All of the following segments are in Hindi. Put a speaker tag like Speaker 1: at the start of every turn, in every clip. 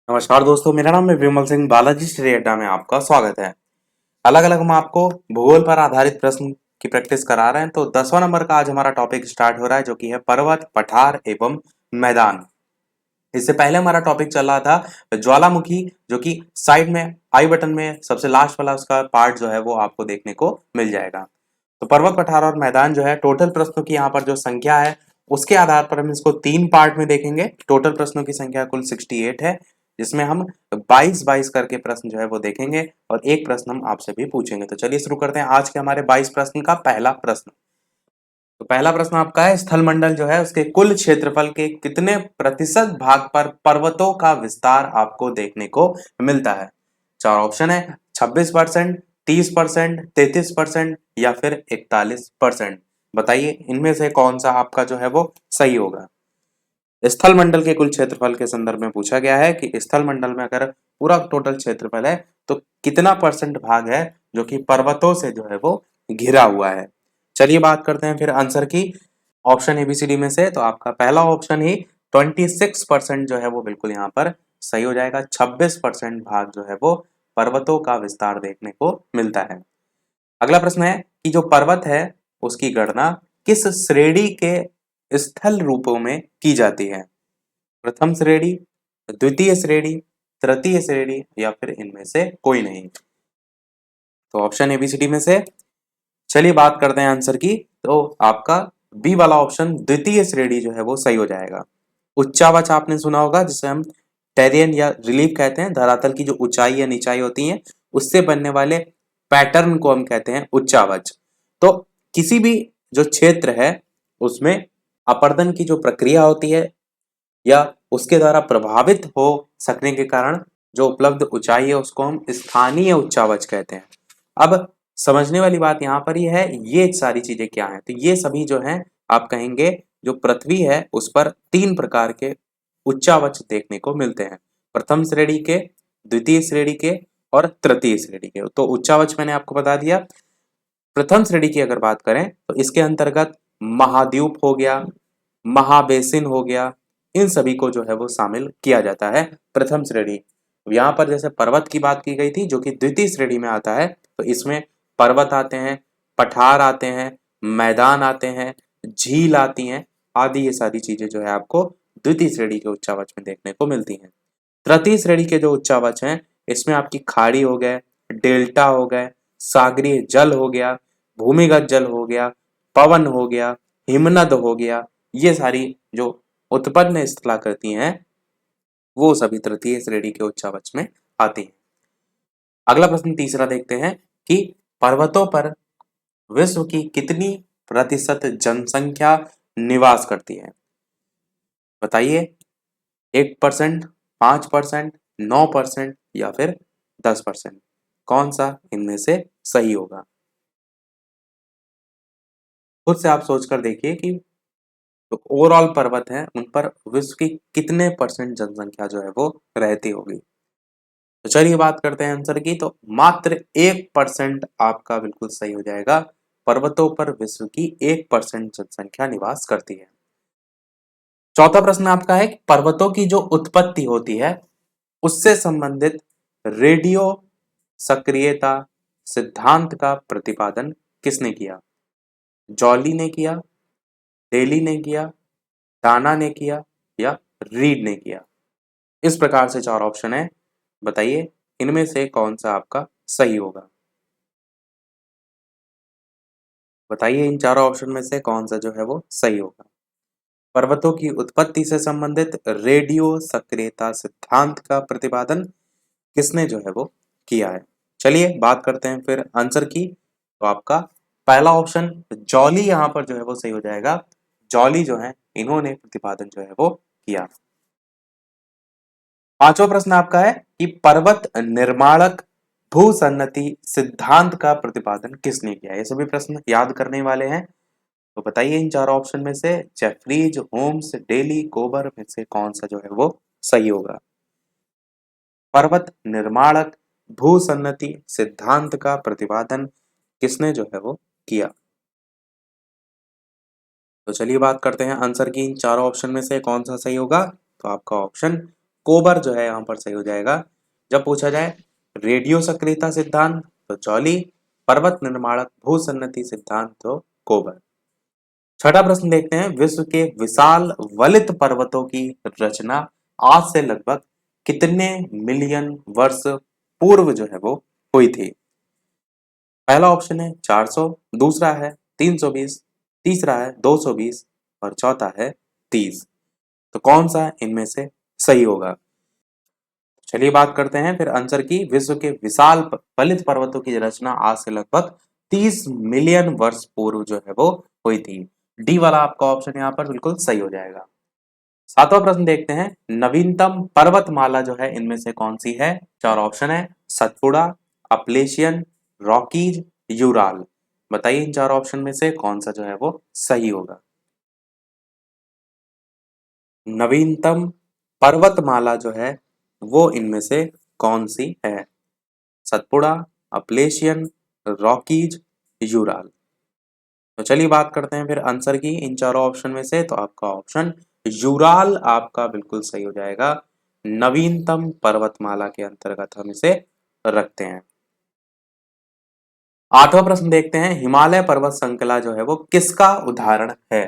Speaker 1: नमस्कार दोस्तों, मेरा नाम है विमल सिंह। बालाजी स्टडी अड्डा में आपका स्वागत है। अलग अलग हम आपको भूगोल पर आधारित प्रश्न की प्रैक्टिस करा रहे हैं। तो 10वां नंबर का आज हमारा टॉपिक स्टार्ट हो रहा है, जो कि है पर्वत, पठार एवं मैदान। इससे पहले हमारा टॉपिक चल रहा था ज्वालामुखी, जो कि साइड में आई बटन में सबसे लास्ट वाला उसका पार्ट जो है वो आपको देखने को मिल जाएगा। तो पर्वत, पठार और मैदान जो है, टोटल प्रश्नों की यहाँ पर जो संख्या है उसके आधार पर हम इसको 3 पार्ट में देखेंगे। टोटल प्रश्नों की संख्या कुल 68 है, जिसमें हम 22-22 करके प्रश्न जो है वो देखेंगे और एक प्रश्न हम आपसे भी पूछेंगे। तो चलिए शुरू करते हैं आज के हमारे 22 प्रश्न का पहला प्रश्न। तो पहला प्रश्न आपका है, स्थल मंडल जो है उसके कुल क्षेत्रफल के कितने प्रतिशत भाग पर पर्वतों का विस्तार आपको देखने को मिलता है? चार ऑप्शन है, 26%, 30%, 33% या फिर 41%। बताइए इनमें से कौन सा आपका जो है वो सही होगा। स्थल मंडल के कुल क्षेत्रफल के संदर्भ में पूछा गया है कि स्थल मंडल में अगर पूरा टोटल क्षेत्रफल है तो कितना परसेंट भाग है जो कि पर्वतों से जो है वो घिरा हुआ है। चलिए बात करते हैं फिर आंसर की। ऑप्शन एबीसीडी में से तो आपका पहला ऑप्शन ही 26% जो है वो बिल्कुल यहाँ पर सही हो जाएगा। 26% भाग जो है वो पर्वतों का विस्तार देखने को मिलता है। अगला प्रश्न है कि जो पर्वत है उसकी गणना किस श्रेणी के स्थल रूपों में की जाती है? प्रथम श्रेणी, द्वितीय श्रेणी, तृतीय श्रेणी या फिर इनमें से कोई नहीं। तो ऑप्शन एबीसीडी में से चलिए बात करते हैं आंसर की। तो आपका बी वाला ऑप्शन द्वितीय श्रेणी जो है वो सही हो जाएगा। उच्चावच आपने सुना होगा, जिसे हम टेरियन या रिलीफ कहते हैं। धरातल की जो ऊंचाई या नीचाई होती है उससे बनने वाले पैटर्न को हम कहते हैं उच्चावच। तो किसी भी जो क्षेत्र है उसमें अपर्दन की जो प्रक्रिया होती है या उसके द्वारा प्रभावित हो सकने के कारण जो उपलब्ध ऊंचाई है उसको हम स्थानीय उच्चावच कहते हैं। अब समझने वाली बात यहाँ पर ये है, ये सारी चीजें क्या हैं? तो ये सभी जो हैं आप कहेंगे जो पृथ्वी है उस पर 3 प्रकार के उच्चावच देखने को मिलते हैं। प्रथम श्रेणी के, द्वितीय श्रेणी के और तृतीय श्रेणी के। तो उच्चावच मैंने आपको बता दिया। प्रथम श्रेणी की अगर बात करें तो इसके अंतर्गत महाद्वीप हो गया, महाबेसिन हो गया, इन सभी को जो है वो शामिल किया जाता है प्रथम श्रेणी। यहाँ पर जैसे पर्वत की बात की गई थी जो कि द्वितीय श्रेणी में आता है, तो इसमें पर्वत आते हैं, पठार आते हैं, मैदान आते हैं, झील आती हैं, आदि ये सारी चीजें जो है आपको द्वितीय श्रेणी के उच्चावच में देखने को मिलती हैं। तृतीय श्रेणी के जो उच्चावच हैं इसमें आपकी खाड़ी हो गए, डेल्टा हो गए, सागरीय जल हो गया, भूमिगत जल हो गया, पवन हो गया, हिमनद हो गया, ये सारी जो उत्पन्न स्थलाकृति हैं वो सभी तृतीय श्रेणी के उच्चावच में आती हैं। अगला प्रश्न तीसरा देखते हैं कि पर्वतों पर विश्व की कितनी प्रतिशत जनसंख्या निवास करती है? बताइए, 1%, 5%, 9% या फिर 10%। कौन सा इनमें से सही होगा? खुद से आप सोचकर देखिए कि जो ओवरऑल पर्वत हैं उन पर विश्व की कितने परसेंट जनसंख्या जो है वो रहती होगी। तो चलिए बात करते हैं आंसर की। तो मात्र 1% आपका बिल्कुल सही हो जाएगा। पर्वतों पर विश्व की 1% जनसंख्या निवास करती है। चौथा प्रश्न आपका है कि पर्वतों की जो उत्पत्ति होती है उससे संबंधित रेडियो सक्रियता सिद्धांत का प्रतिपादन किसने किया? जॉली ने किया, डेली ने किया, डाना ने किया या रीड ने किया? इस प्रकार से 4 ऑप्शन है, बताइए इनमें से कौन सा आपका सही होगा। बताइए इन 4 ऑप्शन में से कौन सा जो है वो सही होगा। पर्वतों की उत्पत्ति से संबंधित रेडियो सक्रियता सिद्धांत का प्रतिपादन किसने जो है वो किया है? चलिए बात करते हैं फिर आंसर की। तो आपका पहला ऑप्शन जॉली यहाँ पर जो है वो सही हो जाएगा। जॉली जो है इन्होंने प्रतिपादन जो है वो किया। पांचवा प्रश्न आपका है कि पर्वत निर्माणक भूसन्नति सिद्धांत का प्रतिपादन किसने किया? ये सभी प्रश्न याद करने वाले हैं। तो बताइए इन 4 ऑप्शन में से जेफरीज, होम्स, डेली, कोबर में से कौन सा जो है वो सही होगा। पर्वत निर्माणक भूसन्नति सिद्धांत का प्रतिपादन किसने जो है वो किया? तो चलिए बात करते हैं आंसर की। इन 4 ऑप्शन में से कौन सा सही होगा। तो आपका ऑप्शन कोबर जो है यहाँ पर सही हो जाएगा। जब पूछा जाए रेडियो सक्रियता सिद्धांत तो जॉली, पर्वत निर्माणक भूसन्नति सिद्धांत तो कोबर। छठा प्रश्न देखते हैं, विश्व के विशाल वलित पर्वतों की रचना आज से लगभग कितने मिलियन वर्ष पूर्व जो है वो हुई थी? पहला ऑप्शन है 400, दूसरा है 320, तीसरा है 220 और चौथा है 30। तो कौन सा इनमें से सही होगा? चलिए बात करते हैं फिर आंसर की। विश्व के विशाल वलित पर्वतों की रचना आज से लगभग 30 मिलियन वर्ष पूर्व जो है वो हुई थी। डी वाला आपका ऑप्शन यहाँ पर बिल्कुल सही हो जाएगा। सातवां प्रश्न देखते हैं, नवीनतम पर्वतमाला जो है इनमें से कौन सी है? चार ऑप्शन है, सतपुड़ा, अपलेशियन, रॉकीज, यूराल। बताइए इन चार ऑप्शन में से कौन सा जो है वो सही होगा? नवीनतम पर्वतमाला जो है वो इनमें से कौन सी है? Satpura, Appalachian, Rockies, Ural. तो चलिए बात करते हैं फिर आंसर की इन चारों ऑप्शन में से। तो आपका ऑप्शन यूराल आपका बिल्कुल सही हो जाएगा। नवीनतम पर्वतमाला के अंतर्गत हम इसे रखते हैं। आठवां प्रश्न देखते हैं, हिमालय पर्वत श्रृंखला जो है वो किसका उदाहरण है?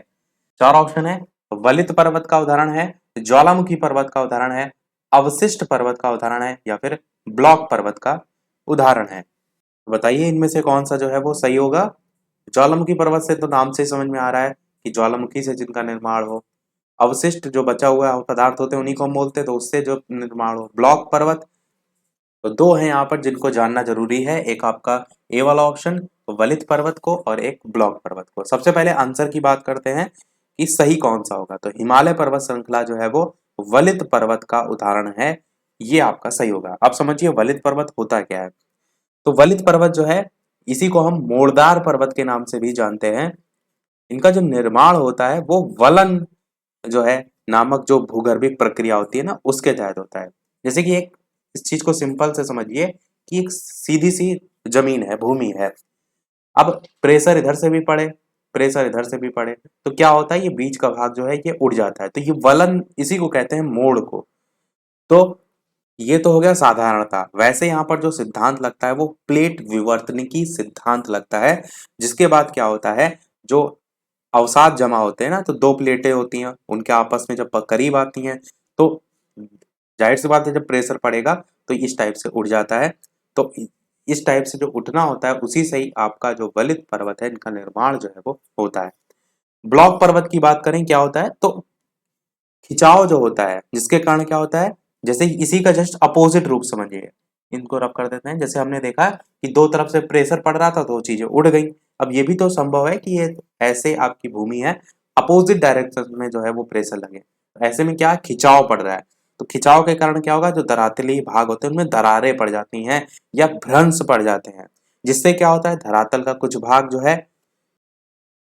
Speaker 1: चार ऑप्शन है, वलित पर्वत का उदाहरण है, ज्वालामुखी पर्वत का उदाहरण है, अवशिष्ट पर्वत का उदाहरण है या फिर ब्लॉक पर्वत का उदाहरण है। बताइए इनमें से कौन सा जो है वो सही होगा? ज्वालामुखी पर्वत से तो नाम से समझ में आ रहा है कि ज्वालामुखी से जिनका निर्माण हो। अवशिष्ट जो बचा हुआ पदार्थ होते हैं उन्हीं को हम बोलते हैं, तो उससे जो निर्माण हो। ब्लॉक पर्वत, तो दो हैं यहाँ पर जिनको जानना जरूरी है, एक आपका ए वाला ऑप्शन वलित पर्वत को और एक ब्लॉक पर्वत को। सबसे पहले आंसर की बात करते हैं कि सही कौन सा होगा। तो हिमालय पर्वत श्रृंखला जो है वो वलित पर्वत का उदाहरण है, ये आपका सही होगा। अब समझिए वलित पर्वत होता क्या है। तो वलित पर्वत जो है इसी को हम मोड़दार पर्वत के नाम से भी जानते हैं। इनका जो निर्माण होता है वो वलन जो है नामक जो भूगर्भिक प्रक्रिया होती है ना, उसके तहत होता है। जैसे कि एक इस चीज को सिंपल से समझिए कि एक सीधी सी जमीन है, भूमि है। अब प्रेशर इधर से भी पड़े, प्रेशर इधर से भी पड़े, तो क्या होता है, ये बीच का भाग जो है ये उड़ जाता है। तो ये वलन, इसी को कहते हैं मोड़ को। तो ये तो हो गया साधारणता। वैसे यहाँ पर जो सिद्धांत लगता है वो प्लेट विवर्तनिकी सिद्धांत लगता है, जिसके बाद क्या होता है, जो अवसाद जमा होते हैं ना, तो दो प्लेटें होती हैं, उनके आपस में जब करीब आती हैं तो जाहिर सी बात है जब प्रेशर पड़ेगा तो इस टाइप से उठ जाता है। तो इस टाइप से जो उठना होता है उसी से ही आपका जो वलित पर्वत है इनका निर्माण जो है वो होता है। ब्लॉक पर्वत की बात करें क्या होता है, तो खिंचाव जो होता है जिसके कारण क्या होता है, जैसे इसी का जस्ट अपोजिट रूप समझिए। इनको रब कर देते हैं। जैसे हमने देखा कि दो तरफ से प्रेशर पड़ रहा था तो चीजें उड़ गई। अब ये भी तो संभव है कि ये ऐसे आपकी भूमि है, अपोजिट डायरेक्शन में जो है वो प्रेशर लगे, तो ऐसे में क्या खिंचाव पड़ रहा है। तो खिंचाव के कारण क्या होगा, जो धरातली भाग होते हैं उनमें दरारें पड़ जाती हैं या भ्रंश पड़ जाते हैं, जिससे क्या होता है धरातल का कुछ भाग जो है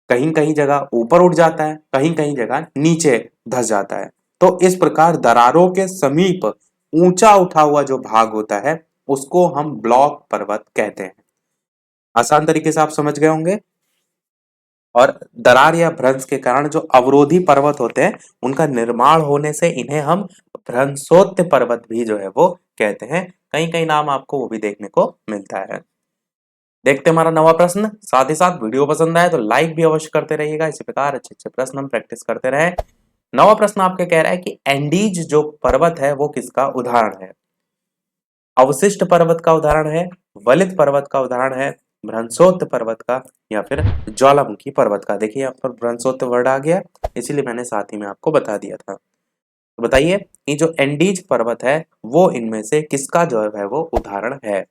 Speaker 1: कहीं कहीं जगह ऊपर उठ जाता है, कहीं कहीं जगह नीचे धस जाता है। तो इस प्रकार दरारों के समीप ऊंचा उठा हुआ जो भाग होता है उसको हम ब्लॉक पर्वत कहते हैं। आसान तरीके से आप समझ गए होंगे। और दरार या भ्रंश के कारण जो अवरोधी पर्वत होते हैं उनका निर्माण होने से इन्हें हम भ्रंशोत्य पर्वत भी जो है वो कहते हैं। कहीं कहीं नाम आपको वो भी देखने को मिलता है। देखते हैं हमारा नवा प्रश्न। साथ ही साथ वीडियो पसंद आए तो लाइक भी अवश्य करते रहिएगा। इसी प्रकार अच्छे अच्छे प्रश्न हम प्रैक्टिस करते रहे। नवा प्रश्न आपके कह रहा है कि एंडीज जो पर्वत है वो किसका उदाहरण है? अवशिष्ट पर्वत का उदाहरण है, वलित पर्वत का उदाहरण है, भ्रंशोत्त पर्वत का या फिर ज्वालामुखी पर्वत का। देखिए यहाँ पर भ्रंशोत्त वर्ड आ गया, इसीलिए मैंने साथ ही में आपको बता दिया था। तो बताइए ये जो एंडीज पर्वत है वो इनमें से किसका जो है वो उदाहरण है?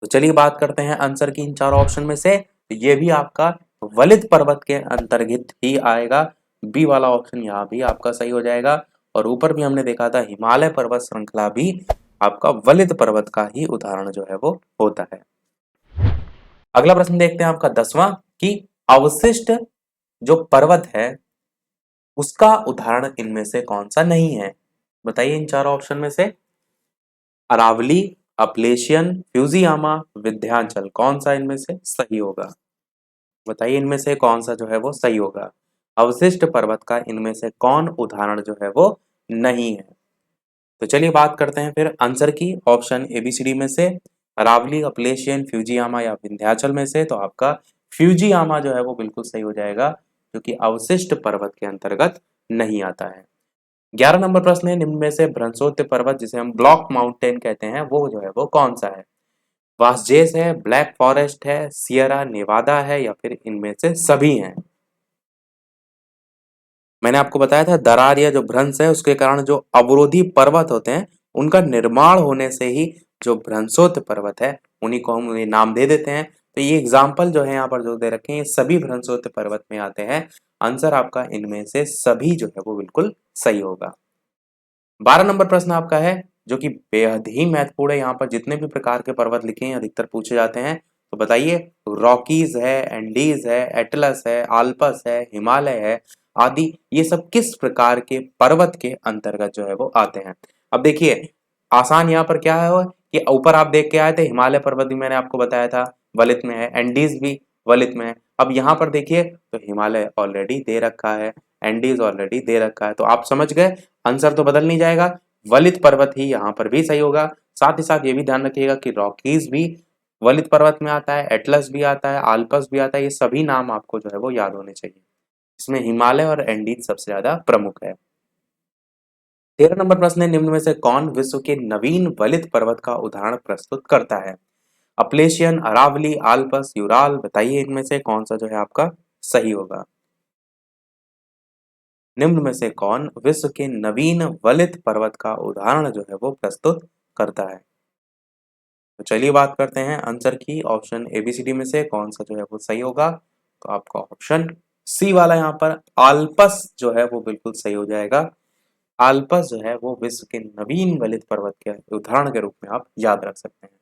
Speaker 1: तो चलिए बात करते हैं आंसर की इन चारों ऑप्शन में से। तो ये भी आपका वलित पर्वत के अंतर्गत ही आएगा। बी वाला ऑप्शन यहाँ भी आपका सही हो जाएगा। और ऊपर भी हमने देखा था हिमालय पर्वत श्रृंखला भी आपका वलित पर्वत का ही उदाहरण जो है वो होता है। अगला प्रश्न देखते हैं आपका 10वां कि अवशिष्ट जो पर्वत है उसका उदाहरण इनमें से कौन सा नहीं है? बताइए इन चारों ऑप्शन में से। अरावली, अपलेशियन, फ्यूजियामा, विंध्याचल, कौन सा इनमें से सही होगा? बताइए इनमें से कौन सा जो है वो सही होगा? अवशिष्ट पर्वत का इनमें से कौन उदाहरण जो है वो नहीं है? तो चलिए बात करते हैं फिर आंसर की। ऑप्शन एबीसीडी में से अरावली, अपलेशियन, फ्यूजियामा या विंध्याचल में से तो आपका फ्यूजियामा जो है वो बिल्कुल सही हो जाएगा, जो कि अवशिष्ट पर्वत के अंतर्गत नहीं आता है। 11 नंबर प्रश्न है, निम्न में से भ्रंशोत्य पर्वत जिसे हम ब्लॉक माउंटेन कहते हैं वो जो है वो कौन सा है? वासजेस है, ब्लैक फॉरेस्ट है, सियरा नेवादा है या फिर इनमें से सभी हैं? मैंने आपको बताया था दरार या जो भ्रंश है उसके कारण जो अवरोधी पर्वत होते हैं उनका निर्माण होने से ही जो भ्रंशोत्य पर्वत है उन्हीं को हम ये नाम दे देते हैं। तो ये एग्जाम्पल जो है यहाँ पर जो दे रखे हैं ये सभी भ्रंशोत्य पर्वत में आते हैं। आंसर आपका इनमें से सभी जो है वो बिल्कुल सही होगा। 12 नंबर प्रश्न आपका है जो कि बेहद ही महत्वपूर्ण है। यहाँ पर जितने भी प्रकार के पर्वत लिखे हैं अधिकतर पूछे जाते हैं। तो बताइए, रॉकीज है, एंडीज है, एटलस है, आल्पस है, हिमालय है आदि, ये सब किस प्रकार के पर्वत के अंतर्गत जो है वो आते हैं? अब देखिए, आसान यहाँ पर क्या है वो कि ऊपर आप देख के आए थे हिमालय पर्वत भी मैंने आपको बताया था वलित में है, एंडीज भी वलित में है। अब यहाँ पर देखिए तो हिमालय ऑलरेडी दे रखा है, एंडीज ऑलरेडी दे रखा है, तो आप समझ गए आंसर तो बदल नहीं जाएगा, वलित पर्वत ही यहाँ पर भी सही होगा। साथ ही साथ ये भी ध्यान रखिएगा कि रॉकीज भी वलित पर्वत में आता है, एटलस भी आता है, आल्पस भी आता है, ये सभी नाम आपको जो है वो याद होने चाहिए। इसमें हिमालय और एंडीज सबसे ज्यादा प्रमुख है। 13 नंबर प्रश्न है, निम्न में से कौन विश्व के नवीन वलित पर्वत का उदाहरण प्रस्तुत करता है? अपलेशियन, अरावली, आल्पस, यूराल, बताइए इनमें से कौन सा जो है आपका सही होगा? निम्न में से कौन विश्व के नवीन वलित पर्वत का उदाहरण जो है वो प्रस्तुत करता है? तो चलिए बात करते हैं आंसर की। ऑप्शन एबीसीडी में से कौन सा जो है वो सही होगा? तो आपका ऑप्शन सी वाला यहाँ पर आल्पस जो है वो बिल्कुल सही हो जाएगा। आल्पस जो है वो विश्व के नवीन वलित पर्वत के उदाहरण के रूप में आप याद रख सकते हैं।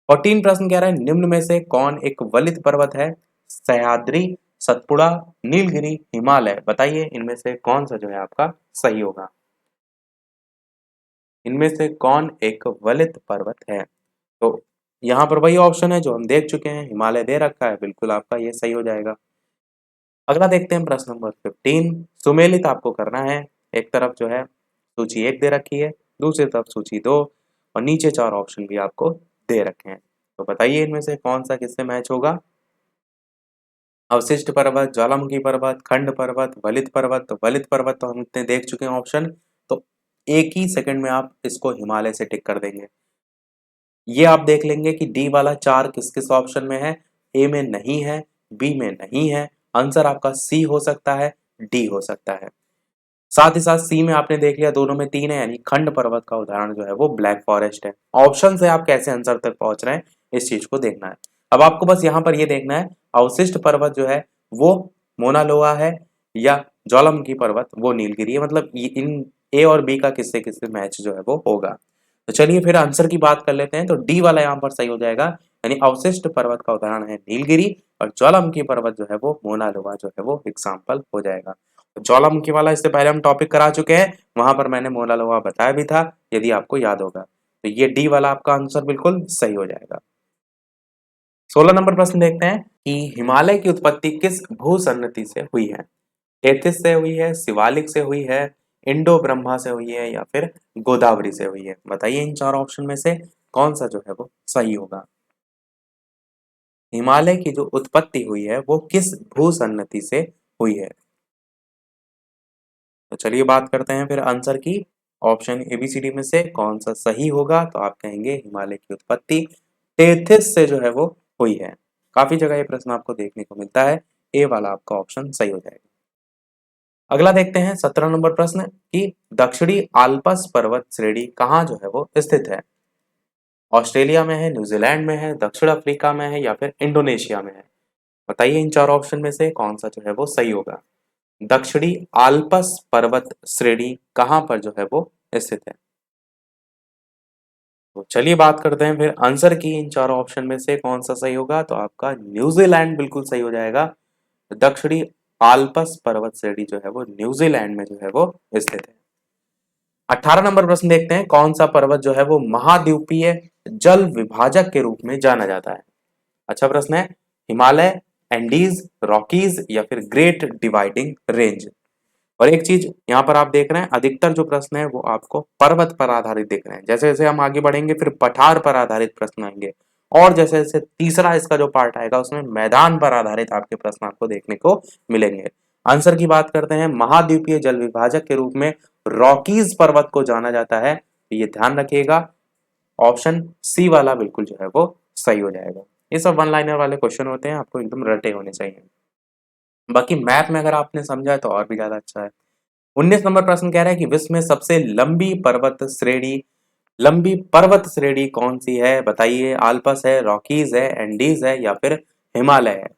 Speaker 1: 14 प्रश्न कह रहा है, निम्न में से कौन एक वलित पर्वत है? सह्याद्री, सतपुड़ा, नीलगिरी, हिमालय, बताइए इनमें से कौन सा जो है आपका सही होगा? इनमें से कौन एक वलित पर्वत है? तो यहाँ पर वही ऑप्शन है जो हम देख चुके हैं, हिमालय दे रखा है, बिल्कुल आपका ये सही हो जाएगा। अगला देखते हैं प्रश्न नंबर 15। सुमेलित आपको करना है, एक तरफ जो है सूची 1 दे रखी है, दूसरी तरफ सूची 2 और नीचे 4 ऑप्शन भी आपको दे रखे हैं। तो बताइए इनमें से कौन सा किससे मैच होगा? अवशिष्ट पर्वत, ज्वालामुखी पर्वत, खंड पर्वत, वलित पर्वत। तो वलित पर्वत तो हम इतने देख चुके हैं ऑप्शन, तो एक ही सेकंड में आप इसको हिमालय से टिक कर देंगे। ये आप देख लेंगे कि डी वाला 4 किस किस ऑप्शन में है, ए में नहीं है, बी में नहीं है, आंसर आपका सी हो सकता है, डी हो सकता है। साथ ही साथ सी में आपने देख लिया दोनों में 3 है, यानी खंड पर्वत का उदाहरण जो है वो ब्लैक फॉरेस्ट है। ऑप्शन से आप कैसे आंसर तक पहुंच रहे हैं इस चीज को देखना है। अब आपको बस यहाँ पर ये देखना है अवशिष्ट पर्वत जो है वो मोना लोआ है या ज्वालामुखी पर्वत वो नीलगिरी है, मतलब इन ए और बी का किससे किससे मैच जो है वो होगा। तो चलिए फिर आंसर की बात कर लेते हैं। तो डी वाला यहाँ पर सही हो जाएगा, यानी अवशिष्ट पर्वत का उदाहरण है नीलगिरी और ज्वालामुखी पर्वत जो है वो मोना लोआ जो है वो एग्जाम्पल हो जाएगा। ज्वालामुखी वाला इससे पहले हम टॉपिक करा चुके हैं, वहां पर मैंने मोना लोआ बताया भी था, यदि आपको याद होगा। तो ये डी वाला आपका आंसर बिल्कुल सही हो जाएगा। 16 नंबर प्रश्न देखते हैं कि हिमालय की उत्पत्ति किस भूसन्नति से हुई है? टेथिस से हुई है, शिवालिक से हुई है, इंडो ब्रह्मा से हुई है या फिर गोदावरी से हुई है? बताइए इन 4 ऑप्शन में से कौन सा जो है वो सही होगा? हिमालय की जो उत्पत्ति हुई है वो किस भूसन्नति से हुई है? तो चलिए बात करते हैं फिर आंसर की। ऑप्शन एबीसीडी में से कौन सा सही होगा? तो आप कहेंगे हिमालय की उत्पत्ति टेथिस से जो है वो हुई है। काफी जगह ये प्रश्न आपको देखने को मिलता है, ए वाला आपका ऑप्शन सही हो जाएगा। अगला देखते हैं 17 नंबर प्रश्न कि दक्षिणी आल्पस पर्वत श्रेणी कहाँ जो है वो स्थित है? ऑस्ट्रेलिया में है, न्यूजीलैंड में है, दक्षिण अफ्रीका में है या फिर इंडोनेशिया में है? बताइए इन 4 ऑप्शन में से कौन सा जो है वो सही होगा? दक्षिणी आल्पस पर्वत श्रेणी कहाँ पर जो है वो स्थित है? तो चलिए बात करते हैं फिर आंसर की। इन 4 ऑप्शन में से कौन सा सही होगा? तो आपका न्यूजीलैंड बिल्कुल सही हो जाएगा। दक्षिणी आल्पस पर्वत श्रेणी जो है वो न्यूजीलैंड में जो है वो स्थित है। 18 नंबर प्रश्न देखते हैं, कौन सा पर्वत जो है वो महाद्वीपीय जल विभाजक के रूप में जाना जाता है? अच्छा प्रश्न है। हिमालय, एंडीज, रॉकीज या फिर ग्रेट डिवाइडिंग रेंज? और एक चीज यहाँ पर आप देख रहे हैं, अधिकतर जो प्रश्न है वो आपको पर्वत पर आधारित दिख रहे हैं। जैसे जैसे हम आगे बढ़ेंगे फिर पठार पर आधारित प्रश्न आएंगे, और जैसे जैसे तीसरा इसका जो पार्ट आएगा उसमें मैदान पर आधारित आपके प्रश्न आपको देखने को मिलेंगे। आंसर की बात करते हैं, महाद्वीपीय जल विभाजक के रूप में रॉकीज पर्वत को जाना जाता है। तो ये ध्यान रखिएगा, ऑप्शन सी वाला बिल्कुल जो है वो सही हो जाएगा। ये सब वन लाइनर वाले क्वेश्चन होते हैं, आपको एकदम रटे होने चाहिए। बाकी मैथ में अगर आपने समझा है तो और भी ज्यादा अच्छा है। 19 नंबर प्रश्न कह रहा है कि विश्व में सबसे लंबी पर्वत श्रेणी कौन सी है, बताइए। आल्पस है, रॉकीज है, एंडीज है, या फिर हिमालय है।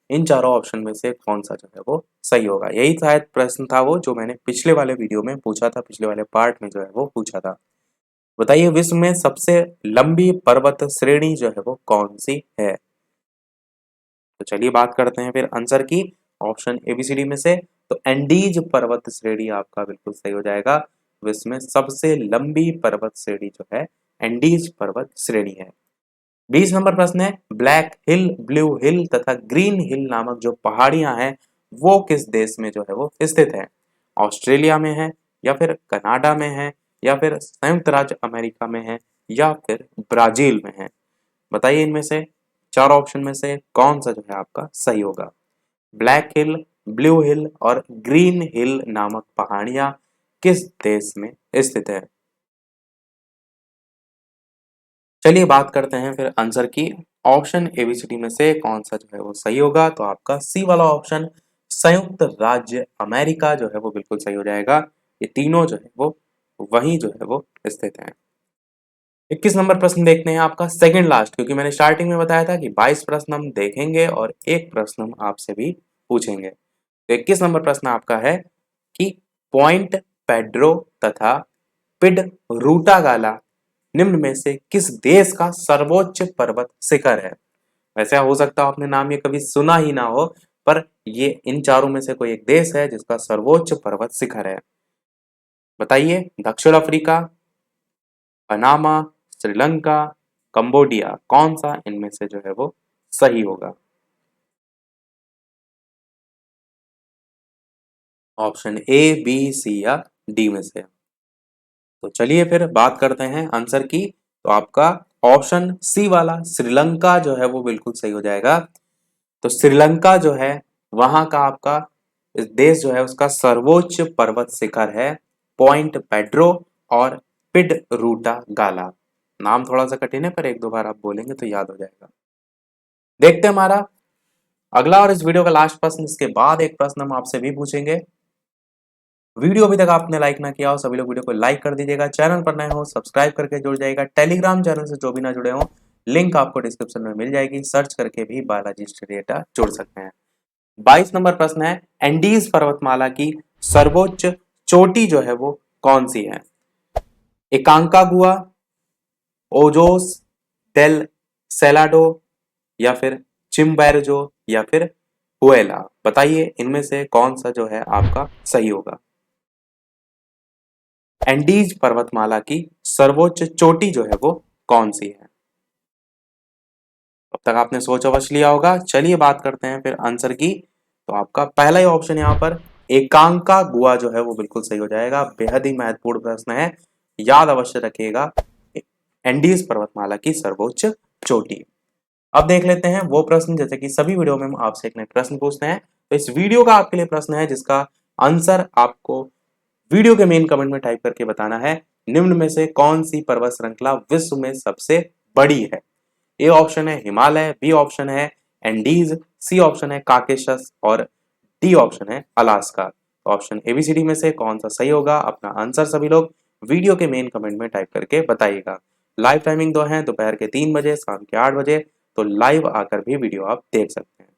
Speaker 1: इन चारों ऑप्शन में से कौन सा जो है वो सही होगा। यही शायद प्रश्न था वो जो मैंने पिछले वाले वीडियो में पूछा था, पिछले वाले पार्ट में जो है वो पूछा था। बताइए विश्व में सबसे लंबी पर्वत श्रेणी जो है वो कौन सी है। तो चलिए बात करते हैं फिर आंसर की, ऑप्शन एबीसीडी में से। तो एंडीज पर्वत श्रेणी आपका बिल्कुल सही हो जाएगा। विश्व में सबसे लंबी पर्वत श्रेणी जो है एंडीज पर्वत श्रेणी है। 20 नंबर प्रश्न है, ब्लैक हिल, ब्लू हिल तथा ग्रीन हिल नामक जो पहाड़ियां हैं वो किस देश में जो है वो स्थित है। ऑस्ट्रेलिया में है, या फिर कनाडा में है, या फिर संयुक्त राज्य अमेरिका में है, या फिर ब्राजील में है। बताइए इनमें से चार ऑप्शन में से कौन सा जो है आपका सही होगा। ब्लैक हिल, ब्लू हिल और ग्रीन हिल नामक पहाड़ियां किस देश में स्थित है। चलिए बात करते हैं फिर आंसर की, ऑप्शन एबीसीडी में से कौन सा जो है वो सही होगा। तो आपका सी वाला ऑप्शन संयुक्त राज्य अमेरिका जो है वो बिल्कुल सही हो जाएगा। ये तीनों जो है वो वहीं जो है वो स्थित हैं। 21 नंबर प्रश्न देखते हैं आपका सेकंड लास्ट, क्योंकि मैंने स्टार्टिंग में बताया था कि 22 प्रश्न हम देखेंगे और एक प्रश्न हम आपसे भी पूछेंगे। तो 21 नंबर प्रश्न आपका है कि पॉइंट पेड्रो तथा पिड रूटागाला निम्न में से किस देश का सर्वोच्च पर्वत शिखर है। वैसे हो सकता है आपने नाम ये कभी सुना ही ना हो, पर ये इन चारों में से कोई एक देश है जिसका सर्वोच्च पर्वत शिखर है। बताइए, दक्षिण अफ्रीका, पनामा, श्रीलंका, कंबोडिया, कौन सा इनमें से जो है वो सही होगा। ऑप्शन ए, बी, सी या डी में से। तो चलिए फिर बात करते हैं आंसर की। तो आपका ऑप्शन सी वाला श्रीलंका जो है वो बिल्कुल सही हो जाएगा। तो श्रीलंका जो है वहां का आपका इस देश जो है उसका सर्वोच्च पर्वत शिखर है पॉइंट पेड्रो और पिड रूटा गाला। नाम थोड़ा सा कठिन है पर एक दो बार आप बोलेंगे तो याद हो जाएगा। देखते हैं हमारा अगला और इस वीडियो का लास्ट प्रश्न, इसके बाद एक प्रश्न हम आपसे भी पूछेंगे। वीडियो अभी तक आपने लाइक ना किया हो सभी लोग वीडियो को लाइक कर दीजिएगा, चैनल पर नए हो सब्सक्राइब करके जुड़ जाएगा, टेलीग्राम चैनल से जो भी ना जुड़े हो लिंक आपको डिस्क्रिप्शन में मिल जाएगी, सर्च करके भी बालाजी स्टडी डेटा जुड़ सकते हैं। 22 नंबर प्रश्न है, एंडीज पर्वतमाला की सर्वोच्च चोटी जो है वो कौन सी है। एकांकागुआ, ओजोस डेल सेलाडो, या फिर चिम्बेरजो, या फिर हुएला। बताइए इनमें से कौन सा जो है आपका सही होगा। एंडीज पर्वतमाला की सर्वोच्च चोटी जो है वो कौन सी है। अब तक आपने सोच अवश्य लिया होगा। चलिए बात करते हैं फिर आंसर की। तो आपका पहला ही ऑप्शन यहाँ पर एकांका गुआ जो है वो बिल्कुल सही हो जाएगा। बेहद ही महत्वपूर्ण प्रश्न है, याद अवश्य रखिएगा। एंडीज पर्वतमाला की सर्वोच्च चोटी। अब देख लेते हैं वो प्रश्न, जैसे कि सभी वीडियो में हम आपसे एक नए प्रश्न पूछते हैं। तो इस वीडियो का आपके लिए प्रश्न है जिसका आंसर आपको वीडियो के मेन कमेंट में टाइप करके बताना है। निम्न में से कौन सी पर्वत श्रृंखला विश्व में सबसे बड़ी है। ए ऑप्शन है हिमालय, बी ऑप्शन है एंडीज, सी ऑप्शन है काकेशस और डी ऑप्शन है अलास्का। ऑप्शन एबीसीडी में से कौन सा सही होगा, अपना आंसर सभी लोग वीडियो के मेन कमेंट में टाइप करके बताइएगा। लाइव टाइमिंग दो है, दोपहर के 3 बजे, शाम के 8 बजे। तो लाइव आकर भी वीडियो आप देख सकते हैं।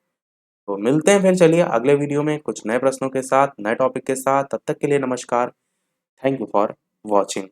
Speaker 1: तो मिलते हैं फिर चलिए अगले वीडियो में कुछ नए प्रश्नों के साथ, नए टॉपिक के साथ। तब तक के लिए नमस्कार। Thank you for watching.